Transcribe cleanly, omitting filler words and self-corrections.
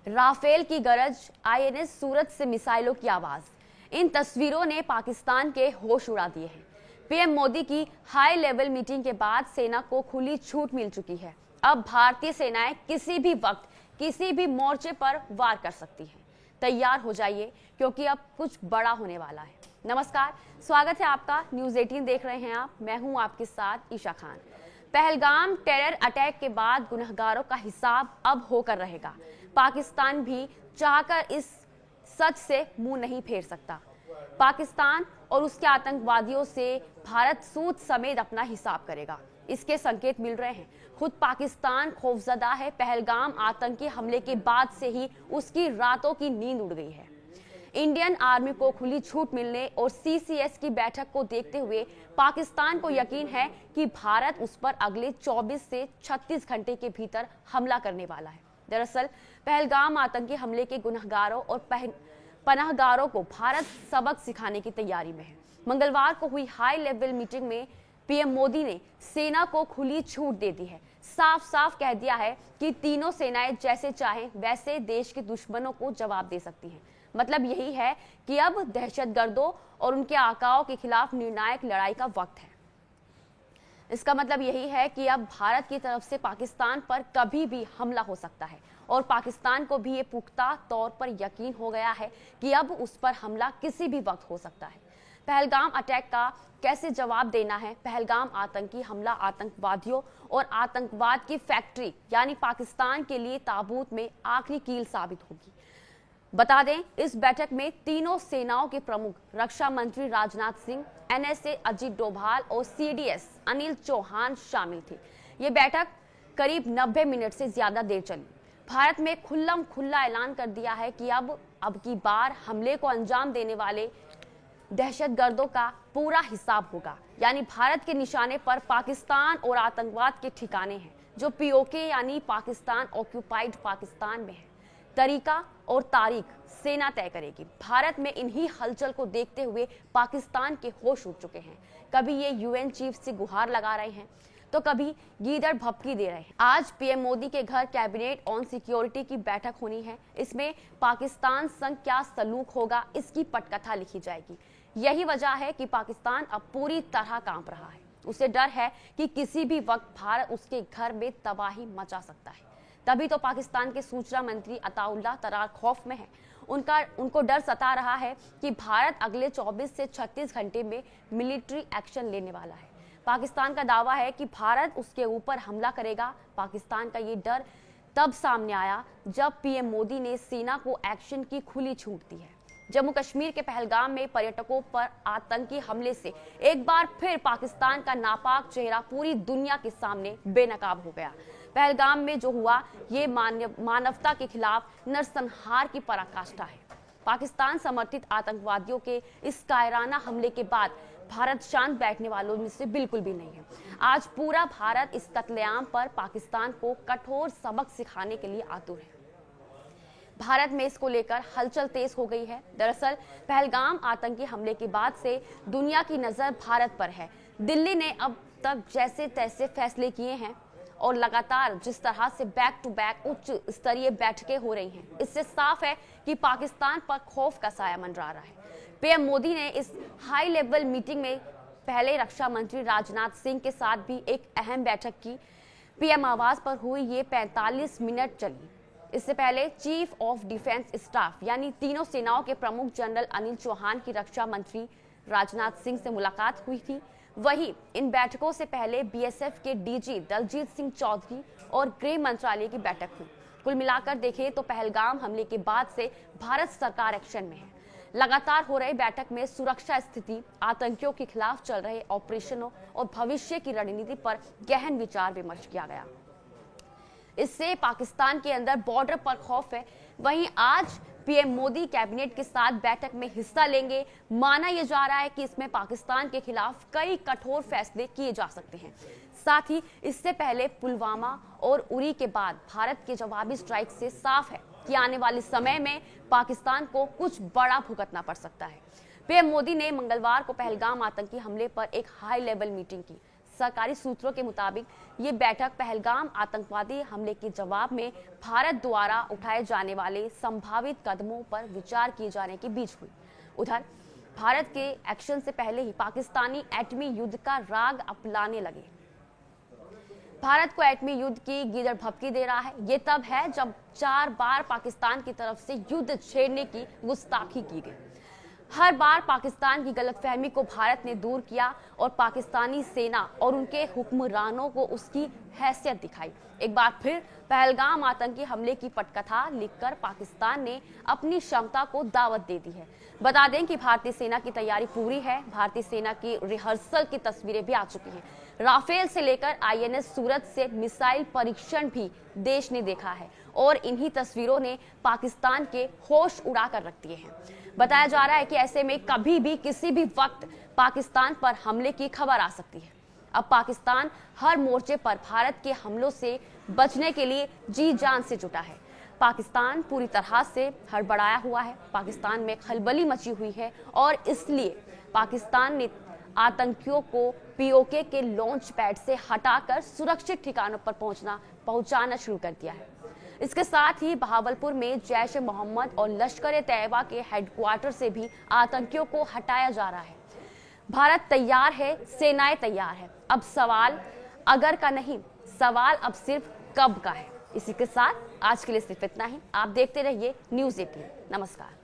Rafale की गरज, INS सूरज से मिसाइलों की आवाज। इन तस्वीरों ने पाकिस्तान के होश उड़ा दिए हैं। पीएम मोदी की हाई लेवल मीटिंग के बाद सेना को खुली छूट मिल चुकी है। अब भारतीय सेनाएं किसी भी वक्त किसी भी मोर्चे पर वार कर सकती हैं। तैयार हो जाइए, क्योंकि अब कुछ बड़ा होने वाला है। नमस्कार, स्वागत है आपका। न्यूज 18 देख रहे हैं आप। मैं हूं आपके साथ ईशा खान। पहलगाम टेरर अटैक के बाद गुनहगारों का हिसाब अब होकर रहेगा। पाकिस्तान भी चाहकर इस सच से मुंह नहीं फेर सकता। पाकिस्तान और उसके आतंकवादियों से भारत सूद समेत अपना हिसाब करेगा। इसके संकेत मिल रहे हैं। खुद पाकिस्तान खौफजदा है। पहलगाम आतंकी हमले के बाद से ही उसकी रातों की नींद उड़ गई है। इंडियन आर्मी को खुली छूट मिलने और सीसीएस की बैठक को देखते हुए पाकिस्तान को यकीन है कि भारत उस पर अगले 24 से 36 घंटे के भीतर हमला करने वाला है। दरअसल पहलगाम आतंकी हमले के गुनहगारों और पनाहगारों को भारत सबक सिखाने की तैयारी में है। मंगलवार को हुई हाई लेवल मीटिंग में पीएम मोदी ने सेना को खुली छूट दे दी है। साफ साफ कह दिया है कि तीनों सेनाएं जैसे चाहें वैसे देश के दुश्मनों को जवाब दे सकती हैं। मतलब यही है कि अब दहशतगर्दों और उनके आकाओं के खिलाफ निर्णायक लड़ाई का वक्त है। इसका मतलब यही है कि अब भारत की तरफ से पाकिस्तान पर कभी भी हमला हो सकता है और पाकिस्तान को भी ये पुख्ता तौर पर यकीन हो गया है कि अब उस पर हमला किसी भी वक्त हो सकता है। पहलगाम अटैक का कैसे जवाब देना है? पहलगाम आतंकी हमला आतंकवादियों और आतंकवाद की फैक्ट्री यानी पाकिस्तान के लिए ताबूत में आखिरी कील साबित होगी। बता दें, इस बैठक में तीनों सेनाओं के प्रमुख रक्षा मंत्री राजनाथ सिंह, एनएसए अजीत डोभाल और सीडीएस अनिल चौहान शामिल थे। ये बैठक करीब 90 मिनट से ज्यादा देर चली। भारत में खुल्लम खुल्ला ऐलान कर दिया है कि अब की बार हमले को अंजाम देने वाले दहशतगर्दों का पूरा हिसाब होगा। यानी भारत के निशाने पर पाकिस्तान और आतंकवाद के ठिकाने हैं जो पीओके यानी पाकिस्तान ऑक्यूपाइड पाकिस्तान में है। तरीका और तारीख सेना तय करेगी। भारत में इन्हीं हलचल को देखते हुए पाकिस्तान के होश उड़ चुके हैं। कभी ये यूएन चीफ से गुहार लगा रहे हैं तो कभी गीदड़ भपकी दे रहे हैं। आज पीएम मोदी के घर कैबिनेट ऑन सिक्योरिटी की बैठक होनी है। इसमें पाकिस्तान संग क्या सलूक होगा, इसकी पटकथा लिखी जाएगी। यही वजह है कि पाकिस्तान अब पूरी तरह कांप रहा है। उसे डर है कि किसी भी वक्त भारत उसके घर में तबाही मचा सकता है। तभी तो पाकिस्तान के सूचना मंत्री अताउल्लाह तरार खौफ में है। उनको डर सता रहा है कि भारत अगले 24 से 36 घंटे में मिलिट्री एक्शन लेने वाला है। पाकिस्तान का दावा है कि भारत उसके ऊपर हमला करेगा। पाकिस्तान का ये डर तब सामने आया जब पीएम मोदी ने सेना को एक्शन की खुली छूट दी है। जम्मू कश्मीर के पहलगाम में पर्यटकों पर आतंकी हमले से एक बार फिर पाकिस्तान का नापाक चेहरा पूरी दुनिया के सामने बेनकाब हो गया। पहलगाम में जो हुआ ये मानवता के खिलाफ नरसंहार की पराकाष्ठा है। पाकिस्तान समर्थित आतंकवादियों के इस कायराना हमले के बाद भारत शांत बैठने वालों में से बिल्कुल भी नहीं है। आज पूरा भारत इस कत्लेआम पर पाकिस्तान को कठोर सबक सिखाने के लिए आतुर है। भारत में इसको लेकर हलचल तेज हो गई है। दरअसल पहलगाम आतंकी हमले के बाद से दुनिया की नजर भारत पर है। दिल्ली ने अब तक जैसे तैसे फैसले किए हैं और लगातार जिस तरह से बैक टू बैक उच्च स्तरीय बैठकें हो रही हैं, इससे साफ है कि पाकिस्तान पर खौफ का साया मंडरा रहा है। पीएम मोदी ने इस हाई लेवल मीटिंग में पहले रक्षा मंत्री राजनाथ सिंह के साथ भी एक अहम बैठक की। पीएम आवास पर हुई ये 45 मिनट चली। इससे पहले चीफ ऑफ डिफेंस स्टाफ यानी तीनों सेनाओं के प्रमुख जनरल अनिल चौहान की रक्षा मंत्री राजनाथ सिंह से मुलाकात हुई थी। वहीं इन बैठकों से पहले बीएसएफ के डीजी दलजीत सिंह चौधरी और गृह मंत्रालय की बैठक हुई। कुल मिलाकर देखें तो पहलगाम हमले के बाद से भारत सरकार एक्शन में है। लगातार हो रही बैठक में सुरक्षा स्थिति, आतंकियों के खिलाफ चल रहे ऑपरेशनों और भविष्य की रणनीति पर गहन विचार विमर्श किया गया। इससे पाकिस्तान के अंदर बॉर्डर पर खौफ है। वहीं आज पीएम मोदी कैबिनेट के साथ बैठक में हिस्सा लेंगे। माना यह जा रहा है कि इसमें पाकिस्तान के खिलाफ कई कठोर फैसले किए जा सकते हैं। साथ ही इससे पहले पुलवामा और उरी के बाद भारत के जवाबी स्ट्राइक से साफ है कि आने वाले समय में पाकिस्तान को कुछ बड़ा भुगतना पड़ सकता है। पीएम मोदी ने मंगलवार को पहलगाम आतंकी हमले पर एक हाई लेवल मीटिंग की। सरकारी सूत्रों के मुताबिक ये बैठक पहलगाम आतंकवादी हमले के जवाब में भारत द्वारा उठाए जाने वाले संभावित कदमों पर विचार किए जाने के बीच हुई। उधर भारत के एक्शन से पहले ही पाकिस्तानी एटमी युद्ध का राग अपनाने लगे। भारत को एटमी युद्ध की गिदड़ भपकी दे रहा है। ये तब है जब 4 बार पाकिस्तान की तरफ से युद्ध छेड़ने की गुस्ताखी की गई। हर बार पाकिस्तान की गलतफहमी को भारत ने दूर किया और पाकिस्तानी सेना और उनके हुक्मरानों को उसकी हैसियत दिखाई। एक बार फिर पहलगाम आतंकी हमले की पटकथा लिखकर पाकिस्तान ने अपनी क्षमता को दावत दे दी है। बता दें कि भारतीय सेना की तैयारी पूरी है। भारतीय सेना की रिहर्सल की तस्वीरें भी आ चुकी हैं। राफेल से लेकर INS सूरत से मिसाइल परीक्षण भी देश ने देखा है और इन्हीं तस्वीरों ने पाकिस्तान के होश उड़ा कर रख दिए हैं। बताया जा रहा है कि ऐसे में कभी भी किसी भी वक्त पाकिस्तान पर हमले की खबर आ सकती है। अब पाकिस्तान हर मोर्चे पर भारत के हमलों से बचने के लिए जी जान से जुटा है। पाकिस्तान पूरी तरह से हड़बड़ाया हुआ है। पाकिस्तान में खलबली मची हुई है और इसलिए पाकिस्तान ने आतंकियों को POK के लॉन्च पैड से हटाकर सुरक्षित ठिकानों पर पहुंचाना शुरू कर दिया है। इसके साथ ही बहावलपुर में जैश-ए-मोहम्मद और लश्कर-ए-तैयबा के हेडक्वार्टर से भी आतंकियों को हटाया जा रहा है। भारत तैयार है, सेनाएं तैयार है। अब सवाल अगर का नहीं, सवाल अब सिर्फ कब का है। इसी के साथ आज के लिए सिर्फ इतना ही। आप देखते रहिए न्यूज़ 18। नमस्कार।